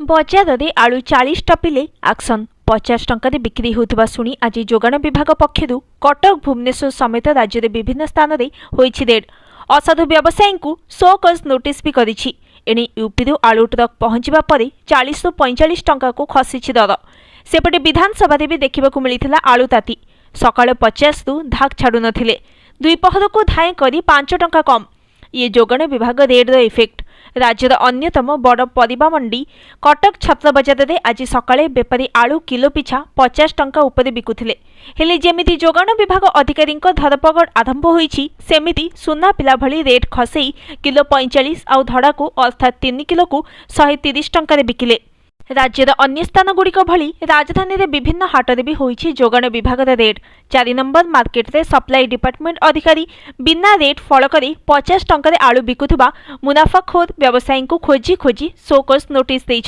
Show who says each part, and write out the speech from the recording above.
Speaker 1: बजार में आलू 40 टपिले एक्शन 50 टंका बिक्री होता शुणी आज जोगाण विभाग पक्षर कटक भुवनेश्वर समेत राज्य में विभिन्न स्थान में होईछि रेड। असाधु व्यवसायी को शो कज नोटिस भी करिछि। एणे यूपी आलू ट्रक पहुंचवा पर 40 ରୁ 45 टंका को खसी दर। सेपटे विधानसभा भी देखा मिलता आलू ताती सकाळ 50 ରୁ धाक छाड़ू नथिले, द्विपहर को धाए करी 5 टंका कम। ये जोगाण विभाग रेड इफेक्ट। राज्यर अन्यतम बड़ परिबा मंडी कटक छत्र बजार में आज सकाळे बेपारी आलू किलो पिछा 50 टंका उपरे बिकुथिले। हेले जेमिति जोगाण विभाग अधिकारी धरपगड़ आरंभ होईछि सेमिति सुना पिला भली रेट खसई किलो 45 आउ धड़ा को अर्थात 3 किलो को 130 टंका बिकिले। राज्यर अन्य स्थान गुड़िक भली राजधानी रे विभिन्न हाट भी होईछि जोगाण विभाग रेड। 4 नंबर मार्केट रे सप्लाई डिपार्टमेंट अधिकारी बिना रेट फल करी 50 टंका आलू बिकुथुबा मुनाफाखोर व्यवसायी को खोजी खोजी शोकस नोटिस देइछ।